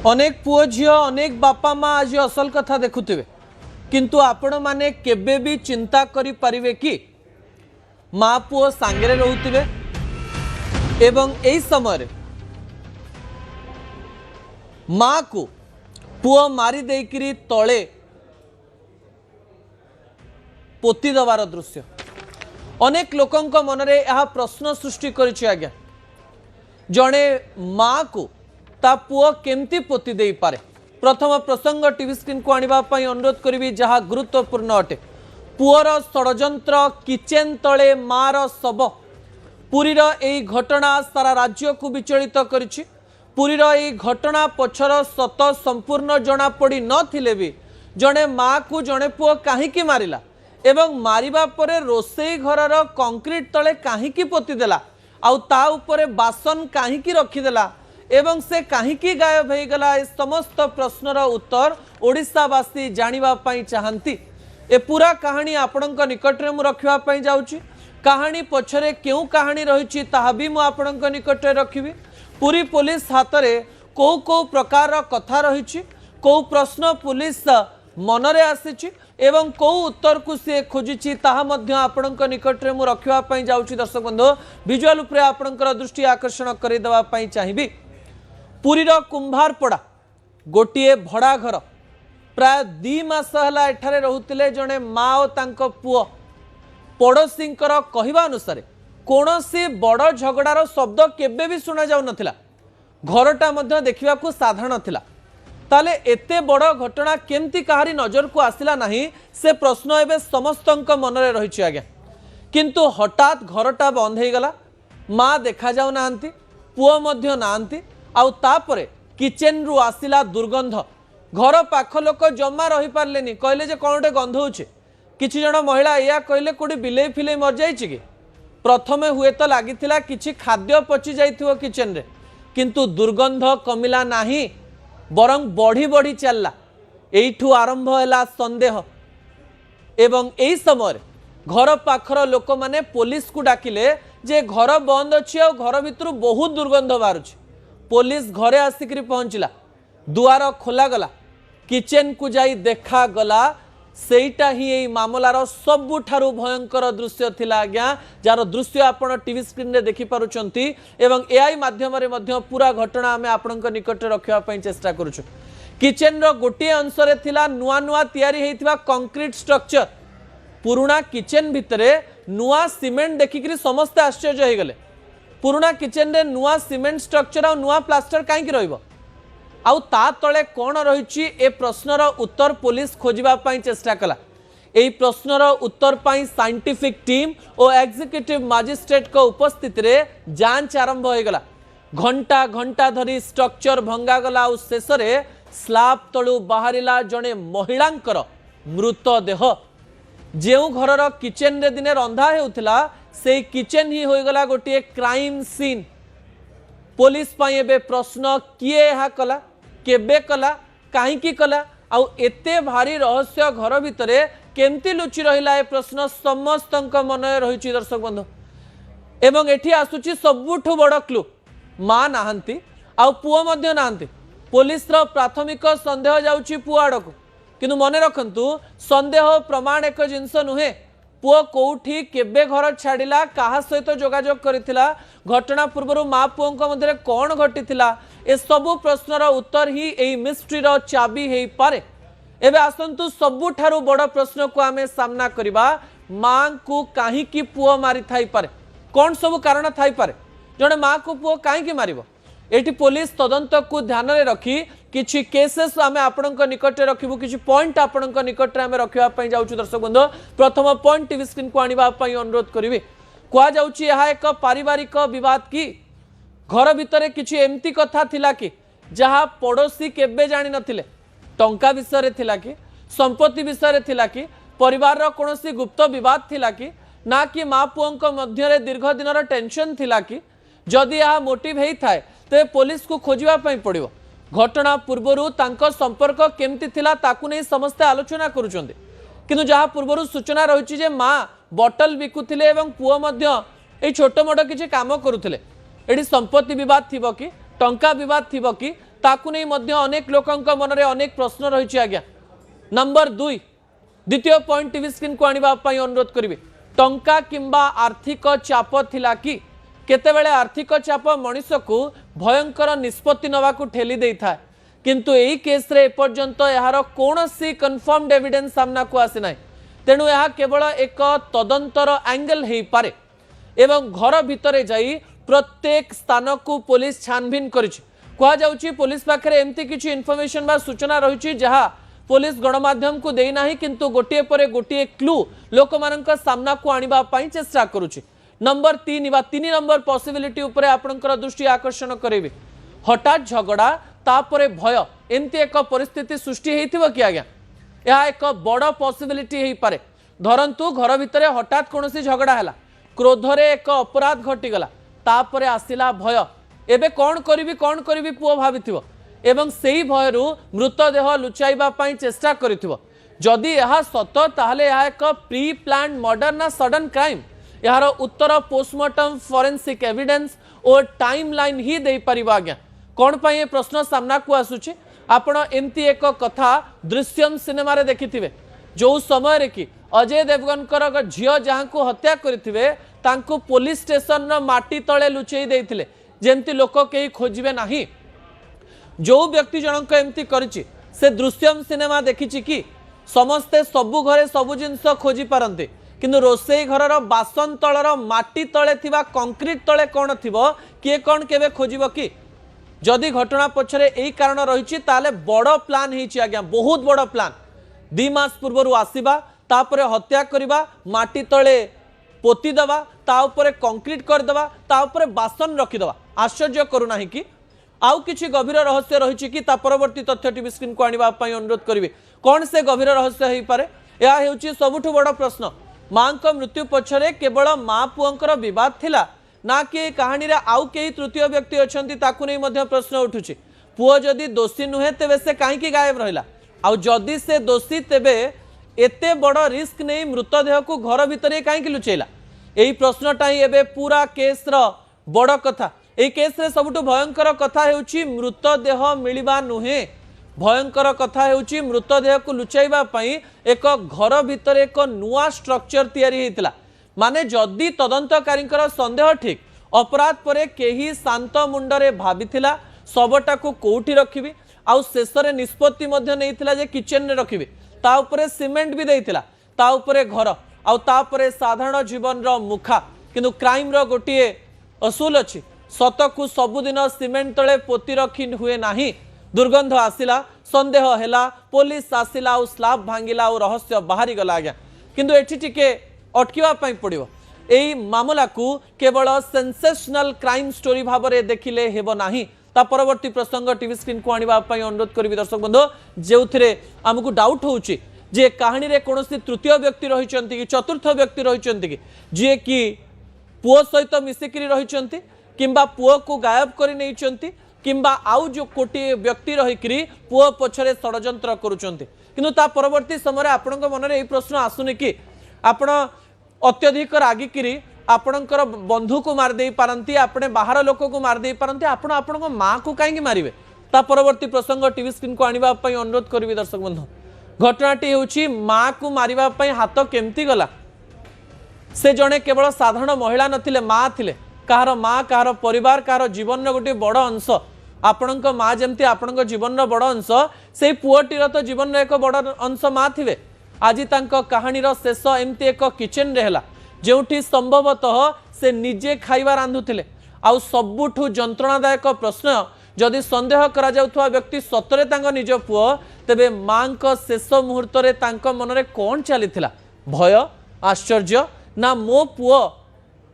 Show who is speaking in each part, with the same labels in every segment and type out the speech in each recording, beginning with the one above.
Speaker 1: अनेक पुओ झील अनेक बापा माँ आज असल कथा देखुवे किंतु आपण माने केबे भी चिंता करि परिवे कि माँ पुओ सांगरे रहउतिबे एवं एई समय माँ को पुओ मारी देकिरी तले पोती दबार दृश्य अनेक लोकंक मनरे यह प्रश्न सृष्टि करिछि आज्ञा जणे माँ को ता पुओ केमती पोती दे पारे। प्रथम प्रसंग टीवी स्क्रीन को आनिबा पई अनुरोध करिवि जहाँ गुरुत्वपूर्ण अटे। पुओर षडयंत्र किचेन तले मार शव पुरीर एई घटना सारा राज्य को विचलित करिछि। पुरीर एई घटना पछर सत संपूर्ण जना पड़ी नथिले भी जणे माँ को जणे पुओ काहीकि मारिला एवं मारिबा परे रोसेई घरर कंक्रीट तले काहीकि पोती देला आउ ता उपरे बासन काहीकि रखिदेला एवं से काहीकि गायब हो गला। ए समस्त प्रश्नर उत्तर ओडिशावासी जानिबा पई चाहंती। ए पूरा कहानी आपणक निकट में रखिबा पई जाउची। कहानी पछरे क्यों कहानी रही ताहा भी मु आपणक निकट में रखिबी। पूरी पुलिस हाथ में कौ कौ प्रकार कथा रही कौ प्रश्न पुलिस मनरे आसी एवं कौ उत्तर को सी खोजी ताहा मध्य आपणक निकट में मु रखिबा पई जाउची। दर्शक बंधु विजुअल उपरे आपणकर दृष्टि आकर्षण करि देबा पई चाहिबी। पुरीर कुंभारपड़ा गोटे भड़ा घर प्राय 2 मास है एठारे रहूतिले जड़े माँ और तांको पुओ पड़ोसी कहवा अनुसार कौन सी बड़ झगड़ार शब्द केबे भी शुणा जाऊ नथिला। घरटा मध्य देखा साधारण थिला ताले एते बड़ घटना केमती कहारी नजर को आसिला नहीं से प्रश्न एवं समस्त मनरे रही आज्ञा। किंतु हठात घरटा बंद हो गला माँ देखा जाऊ नाहंती पुओ मध्य नाहंती आउ तापरे किचेन रु आसिला दुर्गंध। घर पाख लोक जमा रही पारलेनी कहले जे कौन गोटे गंध होचे। किछि जण महिला या कहले कोडी बिलेई फिलेई मर जाइछि कि प्रथमे हुए तो लागिथिला किछि खाद्य पचि जाइथिवो किचेन रे किंतु दुर्गंध कमिला नाही बरं बढ़ी बढ़ी चलला। एइठु आरंभ हैला संदेह एवं एई समय घर पाखर लोक माने पुलिस को डाकिले जे घर बंद अछि और घर भितरु बहुत दुर्गंध बारुछि। पुलिस घरे आसिक पहुंचला दुआर खोला गला किचेन को जाई देखा गला सेटा ही एई मामलार सबुठारु भयंकर दृश्य थिला आज्ञा जार दृश्य आपण टीवी स्क्रीन रे देखि पारुचंती एवं एआई माध्यम रे मध्य पूरा घटना आमे आपणक निकट रखिबा पई चेष्टा करूछु। किचेन रो गोटे अंश रे थिला नुआ नुआ तयारी हेइथिबा कंक्रीट स्ट्रक्चर पुराना किचेन भितरे नुआ सीमेंट देखिकरी समस्त आश्चर्य हो गले। पुराना किचेन रे नुआ सीमेंट स्ट्रक्चर और नुआ प्लास्टर कहीं रहिबो आउ ता तले कौन रही ए प्रश्नर उत्तर पुलिस खोजिबा पई चेष्टा कला। एई प्रश्नर उत्तर पई साइंटिफिक टीम और एग्जीक्यूटिव मजिस्ट्रेट को उपस्थित रे जांच आरंभ हो गला। घंटा घंटा धरी स्ट्रक्चर भंगा गला और शेष रे स्लैब तळु बाहरिला जणे महिलांकर मृतदेह। जेउ घरर किचेन रे दिने रंधा हेउथिला से किचेन ही होइगला गोटे क्राइम सीन। पुलिस पाई एबे प्रश्न किए यह कला केबे कला काहींकी कला आउ एते भारी रहस्य घर भितरे केमती लुचि रहिला ए प्रश्न समस्तक मन रही। दर्शक बंधु एवं एठी आसुची सबुठु बड़ क्लू माँ नाहंती आउ पुओ मध्य नाहंती। पुलिस रो प्राथमिक संदेह जाउची पुओ आड़को किंतु मने रखंतु संदेह प्रमाण एक जिनस नुहे। पुओ कोठी केबे घर छाड़िला कहा सहित जोगाजोग करिथिला घटना पूर्व माँ पुओं मध्य कौन घटीथिला ए सबु प्रश्नर उत्तर ही एई मिस्ट्री रो चाबी हेई पारे। एबे आसंतु सबुठारु बड़ प्रश्न को आमे सामना करिबा माँ को काहीकि पुओ मारि थाई पारे कौन सबु कारण थाई पारे जणे माँ को पुओ काहीकि मारिबो। एठी पुलिस तदंत को ध्यान रे रखी किछि केसेस आमे आपणक निकट रखिबु किछि पॉइंट आपणक निकट रे आमे रखिबा पई जाउछु। दर्शक बंधु प्रथम पॉइंट टीवी स्क्रीन को आनिबा पई अनुरोध करिवे। कुआ जाउछि यह एक पारिवारिक विवाद की घर भितरे किछि एमती कथा थिला कि जहा पड़ोसी केबे जानि नथिले टंका विषय रे थिला कि संपत्ति विषय रे थिला कि परिवार रो कोनोसी गुप्त विवाद थिला कि ना कि माँ पुओंक मध्य रे दीर्घ दिनर टेंशन थिला कि जदि यह मोटिव हेई थाए ते पुलिस को खोजिबा पई पड़िबो। घटना पूर्वरु तांको संपर्क केमती थिला ताकु नै समस्त आलोचना करूचंदे किंतु जहा पूर्वरु सूचना रहिछि जे माँ बॉटल बिकुथिले एवं पुओ मध्य ए छोट मोट किछि काम करूथिले। एडी संपत्ति विवाद थिबो कि टंका विवाद थिबो कि ताकू नहीं मध्य अनेक लोकंक मनरे अनेक प्रश्न रही आज्ञा। नंबर 2 द्वितीय पॉइंट टीवी स्क्रीन को आनिबा पई अनुरोध करिवे टंका किंबा आर्थिक चाप थिला कि केतेबेले आर्थिक चाप मनुष्य को भयंकर निष्पत्ति नवा को ठेली देई था किंतु एई केस रे एपर्यंत यार कोनोसी कन्फर्म्ड एविडेंस सामना को आसी नाही तेणु यह केवल एक तदंतर एंगल हेई पारे एवं घर भितरे जाई प्रत्येक स्थान को पुलिस छानबीन करिछि कहा जाउछि पुलिस पाखरे एमती किछि इन्फॉर्मेशन बा सूचना रहिछि जहा पुलिस गणमाध्यम को देई नाही किंतु गोटिए परे गोटिए क्लू लोकमाननका सामना को आनिबा पई चेष्टा करूछि। नंबर 3 बा 3 नंबर पॉसिबिलिटी उपरे आपनकर दृष्टि आकर्षण करेबे हठात झगड़ा तापरे भय एमती एक परिस्थिति सृष्टि हेइथिबो कि आज्ञा यह एक बड़ पॉसिबिलिटी हेइ पारे धरंतु घर भितरे हठात कोनोसी झगड़ा हैला क्रोधरे एक अपराध घटिगला तापरे आसिला भय एबे कौन करिवि पुओ भाबिथिबो एवं सेही भयरु मृतदेह लुचाइबा पई चेष्टा करिथिबो जदि यह सत ताहले यह एक प्री प्लान मर्डर ना सडन क्राइम यार उत्तर पोस्टमार्टम फोरेंसिक एविडेंस और टाइम लाइन ही दे परिबा आज्ञा कौन पई ए प्रश्न सामना को आसुछि आपण एमती एक कथा दृश्यम सिनेमा रे देखिथिबे जो समय रे कि अजय देवगन कर झियो जहां को हत्या करिथिबे तांको पुलिस स्टेशन न माटी तळे लुचेई देइथिले जेमती लोक केही खोजिबे नाही जो व्यक्ति जनक एमती करिछि से दृश्यम सिनेमा देखिछि कि समस्ते सबु घरे सबु जिंस खोजी पारंते किंतु रोसई घरर बासन तळर माटी तळे थिबा कंक्रीट तळे कोन थिबो किए कोन केबे खोजिबो कि जदि घटना पछरे एई कारण रहिछि ताले बड़ प्लान हेछि आज्ञा बहुत बड़ प्लान 2 मास पूर्वरु आसीबा तापरे हत्या करिबा माटी तळे पोती दबा ता उपरे कंक्रीट कर दबा ता उपरे बासन रखि दबा आश्चर्य करू नाही कि आउ किछि गभीर रहस्य रहिछि कि ता परवर्ती तथ्य टीवी स्क्रीन को आनिबा पई अनुरोध करिवे कोन से गभीर रहस्य हेइ पारे या हेउछि सबुठु बड़ प्रश्न मां को मृत्यु पछरे केवल मां पुअंकर विवाद थिला ना कि कहानी रे आउ केही तृतीय व्यक्ति अछंती ताकू नै मध्य प्रश्न उठुछि पुओ जदि दोषी नुहे तेबे से काहे कि गायब रहिला आउ जदि से दोषी तेबे एते बड़ रिस्क नै मृतदेह को घर भितरे काहे कि लुचैला एही प्रश्नटा ही एबे पूरा केस रो बड़ कथा एही केस रे सबुठु भयंकर कथा हेउछि मृतदेह मिलिबा नुहे भयंकर कथा हेउछि मृतदेह को लुचाइबा पई एक घर भितरे एक नुआ स्ट्रक्चर तयारी हेतिला माने जदि तदंतकारींकर संदेह ठीक अपराध परे केही शांत मुंडरे भाबिथिला सबटा को कोठी रखिबी आउ शेषरे निष्पत्ति मध्य नैथिला जे किचन रे रखिबे ता उपरे सीमेंट भी देइथिला ता उपरे घर आउ ता उपरे साधारण जीवन रो मुखा किंतु क्राइम रो गोटिए असूल अछि सत को सबुदिन सीमेंट तळे पोती रखी हुए नाही दुर्गंध आसिला संदेह हेला पुलिस आसिला आउ स्लाब भांगिला आउ रहस्य बाहरी गला आज्ञा किंतु एठी टिके अटकिवा पई पड़िबो एई मामला को केवल सेंसेशनल क्राइम स्टोरी भाबरे देखिले हेबो नाही ता परवर्ती प्रसंग टीवी स्क्रीन को आनिबा पई अनुरोध करबी दर्शक बंधु जेउथिरे हमकु डाउट होउची जे कहानी रे कोनोसी तृतीय व्यक्ति रहिचंती कि चतुर्थ व्यक्ति रहिचंती कि जे कि पुओ सहित मिसिकरी रहिचंती किंबा पुओ को गायब करि नैचंती किंबा आउ जो कोटी व्यक्ति रहिकरी पुओ पछरे षडयंत्र करूचंती किंतु ता परवर्ती समय आपनक मनरे एई प्रश्न आसुनी कि आपण अत्यधिक रागिकिरी आपणकर बंधु को मार दे पारंती आपने बाहर लोक को मार दे पारंती आपण आपणक मां को काहे मारिबे ता परवर्ती प्रसंग टीवी स्क्रीन को आनिबा पई अनुरोध करबी दर्शक बंधु घटनाटी हेउची मां को मारिबा पई हाथ केमती गला से जणे केवल साधारण महिला नथिले मां थिले कहार मां कहार परिवार कहार जीवन रो गोटे बड़ अंश आपणक मां जेमती आपणक जीवन रो बड़ अंश सेही पुओटीर तो जीवन रो एक बड़ अंश मां थिबे आज तांको कहानी रो शेष एमती एक किचन रे हला जेउठी संभवतः से निजे खाइबा रांधुथिले आउ सबुठु जंत्रणादायक प्रश्न जदि संदेह करा जाउथवा व्यक्ति सतरे तांको निज पुओ तेबे मां को शेष मुहूर्त रे तांको मन रे कोन चलीथिला भय आश्चर्य ना मो पुओ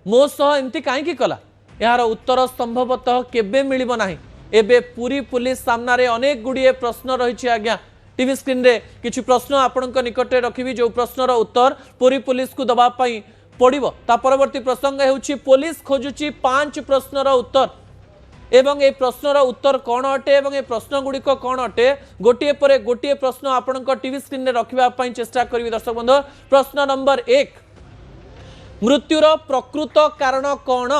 Speaker 1: मो सह एमती काहे कि कला यार उत्तर संभवतः केबे मिलिबो नाही एबे पूरी पुलिस सामना रे अनेक गुडिए प्रश्न रहिछि आज्ञा टीवी स्क्रीन रे किछि प्रश्न आपनक निकटे रखिबी जो प्रश्नर उत्तर पूरी पुलिस को दबा पई पड़िबो ता परवर्ती प्रसंग हेउछि पुलिस खोजुछि 5 प्रश्नर उत्तर एवं ए प्रश्नर उत्तर कोन अटे एवं ए प्रश्न गुडी को कोन अटे गोटिए परे गोटिए प्रश्न आपनक टीवी स्क्रीन रे रखिबा पई चेष्टा करबी दर्शक बंधु प्रश्न नंबर 1 मृत्युर प्रकृत कारण कोन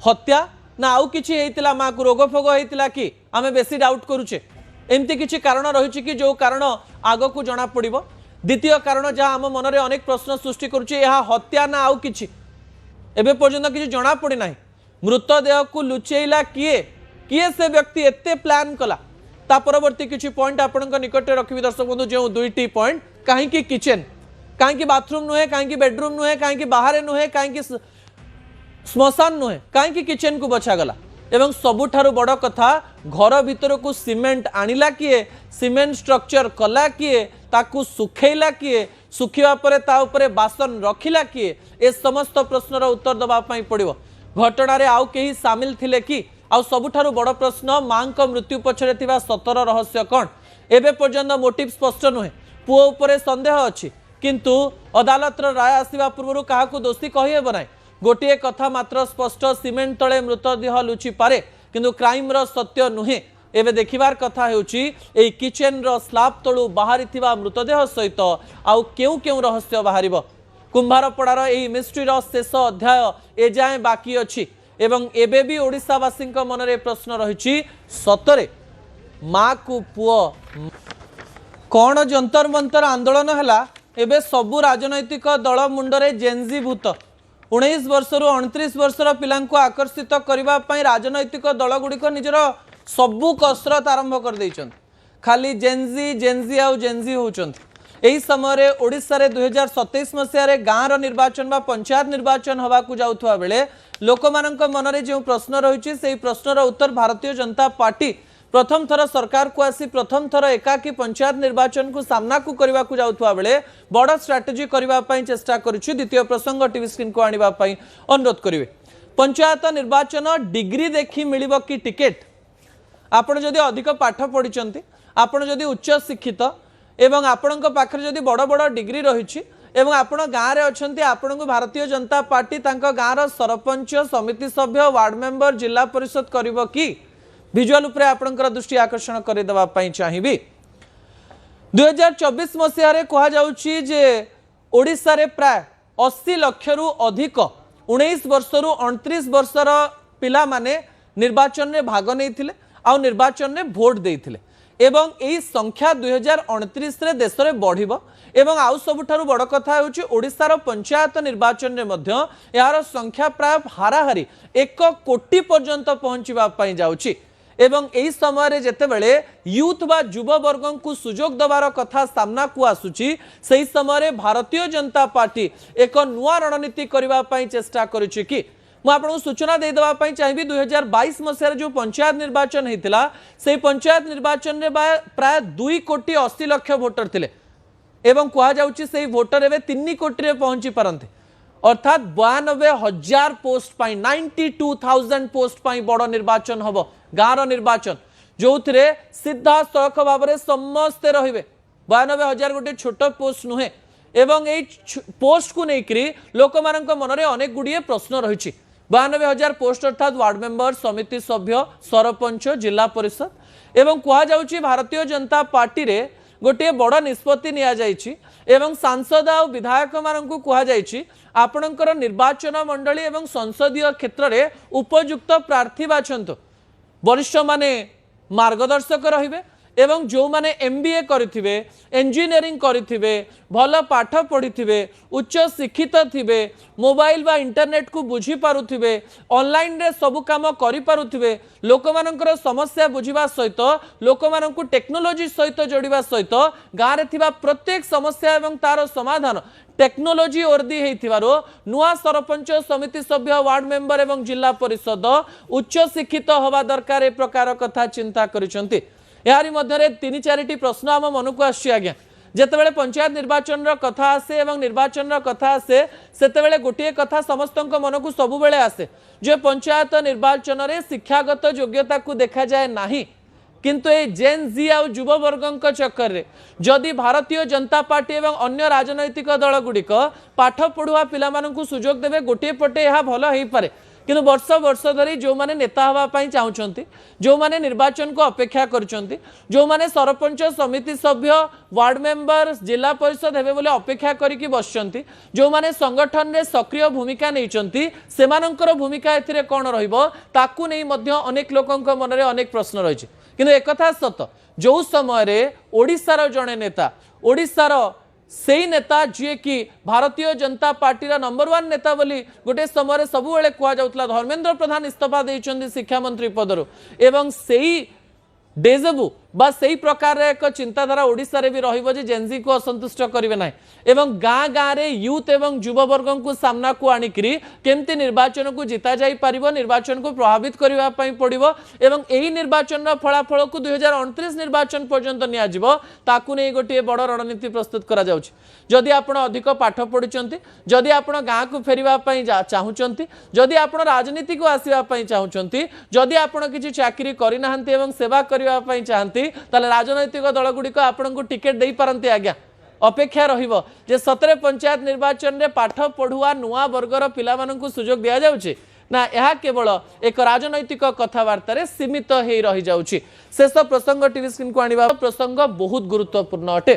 Speaker 1: हत्या ना आउ किछि हेतिला माँ को रोग फोग हेतिला कि आमे बेसी डाउट करूचे एमती किछि कारण रही कि जो कारण आग को जना पड़िबो। द्वितीय कारण जहाँ आम मनरे अनेक प्रश्न सृष्टि करुचे यह हत्या ना आउ किछि एबे पर्यंत किछि जना पड़ी नाही। मृतदेह को लुचेइला किए किए से व्यक्ति एते प्लान कला ता परवर्ती किछि पॉइंट आपनक निकट रखिबि दर्शक बंधु जो दुईटी पॉइंट कहीं किचन कहीं बाथरूम नुहे कहीं बेडरूम नुहे कहीं बाहर नुहे कहीं श्मशान नुहे कहीं किचन को बछा गला एवं सबुठारु बड़ कथा घर भीतर को सीमेंट आनिला किए सीमेंट स्ट्रक्चर कला किए ताकू सुखेला किए सुखिवा परे ता उपरे बासन रखिला किए ए समस्त प्रश्नर उत्तर दबा पई पड़िबो। घटना रे आउ केही शामिल थिले कि आउ सबुठारु बड़ प्रश्न मां को मृत्यु पछरे थिबा सतर रहस्य कोन एबे पर्यंत मोटिव स्पष्ट नुहे पुओ उपरे संदेह अछि किंतु अदालतर राय आसिबा पूर्व काहाकू दोषी कहि हेबो नाही। गोटे कथा मात्र स्पष्ट सीमेंट तले मृतदेह लुचि पारे किंतु क्राइम रो सत्य नुहे एबे देखिबार कथा हेउची एई किचन रो स्लाब तळु बाहरी थिबा मृतदेह सहित आउ केउ केउ रहस्य बाहरिबो। कुंभारपड़ार एई मिस्ट्री रो शेष अध्याय ए जाय बाकी अछि एवं एबे भी ओडिसावासी मनरे प्रश्न रहिछि सतरे माँ को पुओ कौन जंतर मंतर आंदोलन हैला एबे सबु राजनैतिक दल मुंडरे जेनजी भूत 19 वर्ष रु 29 वर्षर पिलांको आकर्षित करबा पई राजनैतिक दल गुड़िक निजर सबु कसरत आरंभ कर दैछन खाली जेनजी आउ जेनजी होचंत। एही समय रे ओडिसा रे 2027 मसिया रे गाँव रो निर्वाचन बा पंचायत निर्वाचन हवा को जाउथवा बेले लोकमानंक मनरे जो प्रश्न रहिछि सेही प्रश्नर उत्तर भारतीय जनता पार्टी प्रथम थर सरकार को आसी प्रथम थर एकाकी पंचायत निर्वाचन को सामना को करबा को जाउथवा बेले बड़ स्ट्राटेजी करबा पई चेष्टा करिछु। द्वितीय प्रसंग टीवी स्क्रीन को आनिबा पई अनुरोध करिवे। पंचायत निर्वाचन डिग्री देखि मिलिबो कि टिकेट आपण जदि अधिक पाठ पढिचंती आपण जदि उच्च शिक्षित एवं आपणक पाखरे जदि बड़ बड़ डिग्री रहिछि एवं आपण गाँव रे अछंती आपण को भारतीय जनता पार्टी तांको गाँव रो सरपंच समिति सभ्य वार्ड मेंबर जिला परिषद करिवो कि विजुअल उपरे आपणकर दृष्टि आकर्षण कर देबा पई चाहिबी। 2024 मसिया रे कहा जाउछि जे ओडिसा रे प्राय 80 लाख रु अधिक 19 वर्ष रु 29 वर्षर पिला माने निर्वाचन रे भाग नैथिले आ निर्वाचन रे वोट देइथिले एवं एही संख्या 2029 रे देश रे बढ़िबो एवं आउ सबुठारु बड़ कथा होछि ओडिसा पंचायत निर्वाचन रे मध्य यार संख्या प्राय हाराहारी 1 कोटी पर्यंत पहुंचबा पई जाउछि एवं एही समय रे जेतेबेले यूथ बा युव वर्ग को सुजोग दबार कथा सामना को आसुछि सेही समय रे भारतीय जनता पार्टी एक नुआ रणनीति करबा पई चेष्टा करूछि कि मु आपन सूचना दे देबा पई चाहिबी 2022 मसिया रे जो पंचायत निर्वाचन हेतिला सेही पंचायत निर्वाचन रे प्राय 2 कोटी 80 लाख वोटर थिले एवं कहा जाउछि सेही वोटर एबे 3 कोटी रे पहुंची पारंते अर्थात 92,000 पोस्ट पाई 92,000 पोस्ट पाई बड़ निर्वाचन हबो गाँव निर्वाचन जो थे सीधा सड़क भाव में समस्ते रहिबे 92,000 गोटे छोट पोस्ट नुहे एवं ए पोस्ट को लेकर लोक मान मनरे अनेक गुड़िए प्रश्न रही 92,000 पोस्ट अर्थात वार्ड मेंबर समिति सभ्य सरपंच जिला परिषद एवं कहुच्छी भारतीय जनता पार्टी रे गोटे बड़ निष्पत्ति नि एवं सांसद आ विधायक मानू कहुच्छी आपणकर निर्वाचन मंडली एवं संसदीय क्षेत्र में उपयुक्त प्रार्थी बाछंतु वरिष्ठ माने मार्गदर्शक रहिबे एवं जो माने एमबीए करिथिबे इंजीनियरिंग करिथिबे भल पाठ पढ़िथिबे उच्च शिक्षित थिबे मोबाइल बा इंटरनेट को बुझी पारुथिबे ऑनलाइन रे सब काम करि पारुथिबे लोक मानकर समस्या बुझिबा सहित लोक मानकु टेक्नोलॉजी सहित जोड़िबा सहित गाँव रे थिबा प्रत्येक समस्या एवं तार समाधान टेक्नोलॉजी ओर्दी हेइथिबारो नुआ सरपंच समिति सभ्य वार्ड मेंबर एवं जिला परिषद उच्च शिक्षित हवा दरकार ए प्रकार कथा चिंता करिसंती। यारी मध्यरे 3-4टी प्रश्न आम मन को आछि आज्ञा जेतेबेले पंचायत निर्वाचन रो कथा आसे एवं निर्वाचन रो कथा आसे सेतेबेले गोटे कथा समस्तक मन को सबु बेले आसे जे पंचायत निर्वाचन रे शिक्षागत योग्यता को देखा जाए नाही किंतु ए जेन जी आ युव वर्ग चक्कर रे जदि भारतीय जनता पार्टी एवं अन्य राजनैतिक दल गुड़िक पाठ पढ़ुआ पिला सुजोग देवे गोटे पटे यह भल हो पारे किंतु वर्ष वर्ष धरी जो माने नेता हवाई चाहते जो माने निर्वाचन को अपेक्षा करछंती जो माने सरपंच समिति सभ्य वार्ड मेंबर जिला परिषद हेबे बोले अपेक्षा करिकी बसचंती जो माने संगठन रे सक्रिय भूमिका नैचंती सेमानंकर भूमिका एथिरे कोन रहिबो ताकू नै मध्य अनेक लोकंक मन रे अनेक प्रश्न रहिछि किंतु एकथा सत जो समय रे ओडिसा जड़े नेता ओडिसा से नेता जी कि भारतीय जनता पार्टी नंबर 1 नेता बोली गोटे समय सबुले कहला धर्मेंद्र प्रधान इस्तीफा देइछन्ती शिक्षा मंत्री पदरु एवं सेही डेजबू बा सही प्रकार एक चिंताधारा ओडिसा रे भी रहिबो जे जेनजी को असंतुष्ट करिवे नाही एवं गाँ गाँ रे यूथ एवं युववर्ग को सामना को आनिकरी केमती निर्वाचन को जिता जाई परिबो निर्वाचन को प्रभावित करिवा पई पड़िबो एवं एही निर्वाचन रो फलाफल को 2029 निर्वाचन पर्यंत निया जिवो ताकू नै गोटे बड़ रणनीति प्रस्तुत करा जाउछि जदि आपण अधिक पाठ पढुचंती जदि आपण गाँ को फेरिवा पई चाहुचंती जदि आपण राजनीति को आसीवा पई चाहुचंती जदि आपण किछि चाकरी करि नाहंती एवं सेवा करिवा पई चाहंती ताले राजनैतिक दल गुड़िक आपन को टिकेट दे पारंती आज्ञा अपेक्षा रहिबो जे 17 पंचायत निर्वाचन रे पाठ पढ़ुआ नुआ वर्गर पिला माननकु सुजोग दिया जाउछि ना यह केवल एक राजनैतिक कथबार्ता रे सीमित हेई रही जाउछि शेष प्रसंग टीवी स्क्रीन को आनिबा प्रसंग बहुत गुरुत्वपूर्ण अटे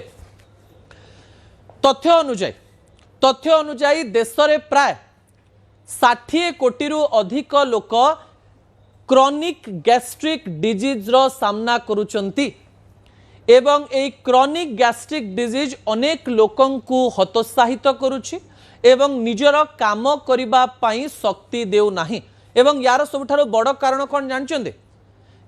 Speaker 1: तथ्य अनुଯାयी देश रे प्राय 60 कोटी रु अधिक लोक क्रॉनिक गैस्ट्रिक डिजीज रो सामना करुचंती एवं ए क्रॉनिक गैस्ट्रिक डिजीज अनेक लोकं को हतोत्साहित करुछि एवं निजर काम करिबा पई शक्ति देउ नाही एवं यार सबुठारो बड़ कारण कोन जानचंदे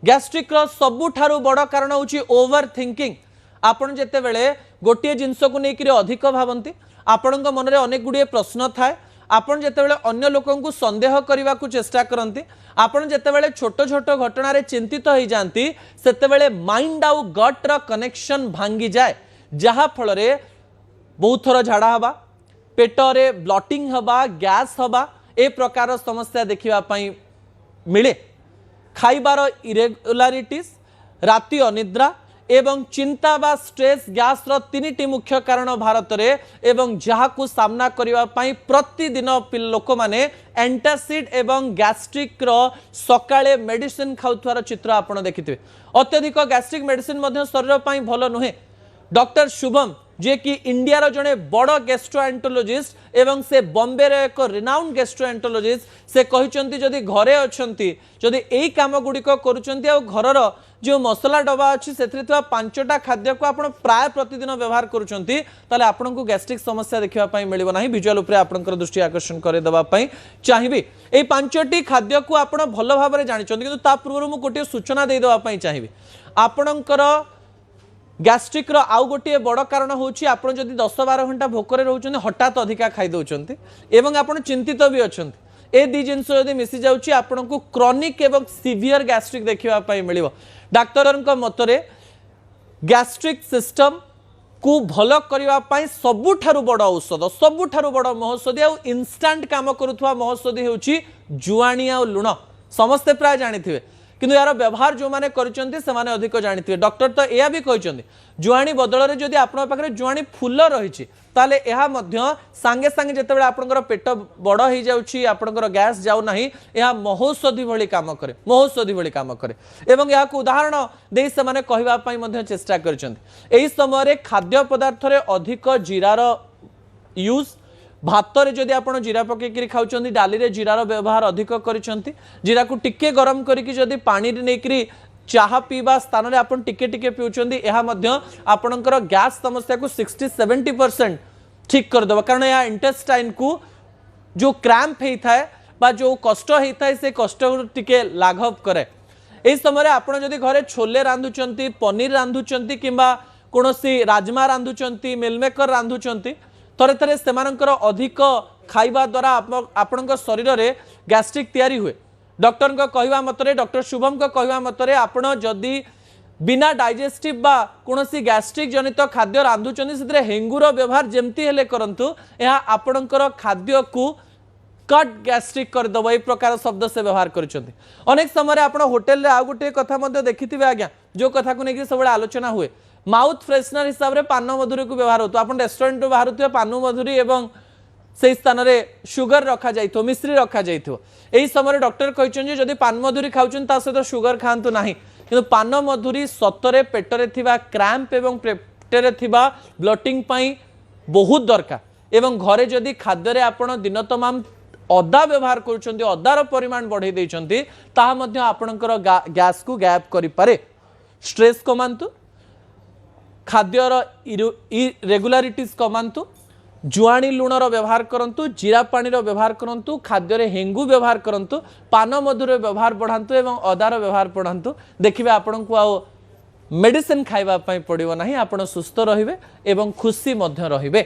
Speaker 1: गैस्ट्रिक रो सबुठारो बड़ कारण होछि ओवर थिंकिंग आपण जेते बेले गोटिए जिंस को नेकिरे अधिक भावंती आपणक मन रे अनेक गुडे प्रश्न थाए आपण जेतेबेले अन्य लोकन को संदेह करने को चेष्टा करती आपण जेतेबेले छोट छोट घटना रे चिंतित हो जाती सेतेबेले माइंड आउ गट र कनेक्शन भांगी जाए जहा फल रे बहुत थर झाड़ा हवा पेट रे ब्लॉटिंग हवा गैस हवा ए प्रकार समस्या देखिबा पई मिले खाइबार इरेगुलारिटीज राति अनिद्रा एवं चिंता बा स्ट्रेस गैस रो 3टी मुख्य कारण भारत रे एवं जहा को सामना करिवा पई प्रतिदिन लोक माने एंटासिड एवं गैस्ट्रिक रो सकाळे मेडिसिन खाउथवार चित्र आपण देखिथिबे अत्यधिक गैस्ट्रिक मेडिसिन मध्य शरीर पई भलो नुहे डॉक्टर शुभम जे कि इंडिया रो जने बड़ गैस्ट्रोएंटरोलॉजिस्ट एवं से बॉम्बे रे एक रिनाउंड गैस्ट्रोएंटरोलॉजिस्ट से कहिसंती जदि घरे अछंती जदि एई काम गुडी को करूचंती आ घर रो जो मसला डबा अच्छी से 5टा खाद्य को आपण प्राय प्रतिदिन व्यवहार करूचंती ताले आपण को गैस्ट्रिक समस्या देखिबा पई मिलिबो नाही विजुअल उपरे आपनकर दृष्टि आकर्षण करे दबा पई चाहिबी ए 5टी खाद्य को आपण भलो भाबरे जानिचंती किंतु ता पूर्व मु गोटे सूचना दे दबा पई चाहिबी आपनकर गैस्ट्रिक रो आउ गोटे बड़ कारण होची आपण जदि 10-12 घंटा भोकरे रहउचंती हठात अधिका खाइ दउचंती एवं आपण चिंतित भी अछंती ए दी जिंस जदि मिसी जाउची आपण को क्रॉनिक एवं सीवियर गैस्ट्रिक देखिबा पई मिलिबो डाक्टरन मतरे गैस्ट्रिक सिस्टम को भल करने सबुठारु बड़ औषध सबुठारु बड़ महौषधि आ इनस्टांट काम करुवा महौषधि होची जुआणी आ लुण समस्ते प्राय जानिथिबे किंतु यार व्यवहार जो माने करिसंती से माने अधिक जानिथिबे डॉक्टर तो एया भी कहिसंती जुआणी बदल रे जदि आपन पाखरे जुआणी फूल रहिछि ताले एहा मध्य सांगे सांगे जेतेबेले आपनकर पेट बड़ हो जाउछि आपनकर गैस जाउ नाही एहा महौषधि भली काम करे महौषधि भली काम करे एवं एहा को उदाहरण देई से माने कहबा पई मध्य चेष्टा करिसंती एही समय रे खाद्य पदार्थ रे अधिक जीरार यूज भात रे जदि आपण जीरा पकेकरी खाउचंती डाली रे जीरार व्यवहार अधिक करिसंती जीरा को टिके गरम करिकि जदि पानी रे नेकरी चाहा पीवा स्थान रे आपण टिके टिके पिउचंती एहा मध्य आपणकर गैस समस्या को 60-70% ठीक कर देबा कारण या इंटेस्टाइन को जो क्रैम्प हेई थाए बा जो कष्ट हेई थाए से कष्ट टिके लाघव करे एही समय रे आपण जदि घरे छोले रांधुचंती पनीर रांधुचंती किंबा कोनोसी राजमा रांधुचंती मिलमेकर रांधुचंती थरे थरे सेमानकर अधिक खाइबा द्वारा आपणकर शरीर रे गैस्ट्रिक तयारी हुए डॉक्टर को कहवा मतरे डॉक्टर शुभम को कहवा मतरे आपण जदि बिना डाइजेस्टिव बा कोनोसी गैस्ट्रिक जनित खाद्य रांधुचंती सेतरे हेंगुर व्यवहार जेमती हेले करंतु एहा आपणकर खाद्य को कट गैस्ट्रिक कर दबो ए प्रकार शब्द से व्यवहार करिसंती अनेक समय आपण होटल रे आ गुटे कथा मध्ये देखिथिबे आज्ञा जो कथा को नेकी सबले आलोचना हुए माउथ फ्रेशनर हिसाब रे पान मधुरी को व्यवहार होतो आपण रेस्टोरेंट रो बाहर पान मधुरी एवं से स्थान रे सुगर रखा जाइथो मिश्री रखा जाइथो एही समय डॉक्टर कहछन जदि पान मधुरी खाउछन ता सहित सुगर खांतु नाही किंतु पान मधुरी सतरे पेटरे थिबा क्रैम्प एवं पेटरे थिबा ब्लटिंग पई बहुत दरकार एवं घरे जदि खाद्य रे आपण दिन तमाम अदा व्यवहार करुछन्ती अदार परिमाण बढ़ाई देइछन्ती ताहा मध्ये आपणकर गैस को गैप करि पारे स्ट्रेस कमांतु खाद्यर इरेगुलारिटीज कमांतु जुआणी लुणर व्यवहार करंतु जीरा पानी व्यवहार करंतु खाद्य हेंगू व्यवहार करंतु पान मधुर व्यवहार बढ़ातु एवं अदार व्यवहार बढ़ातु देखिए आपण को आ मेडिसिन खाइबा पई पड़िबो नाही आपण सुस्थ रहिबे एवं खुशी मध्य रहिबे।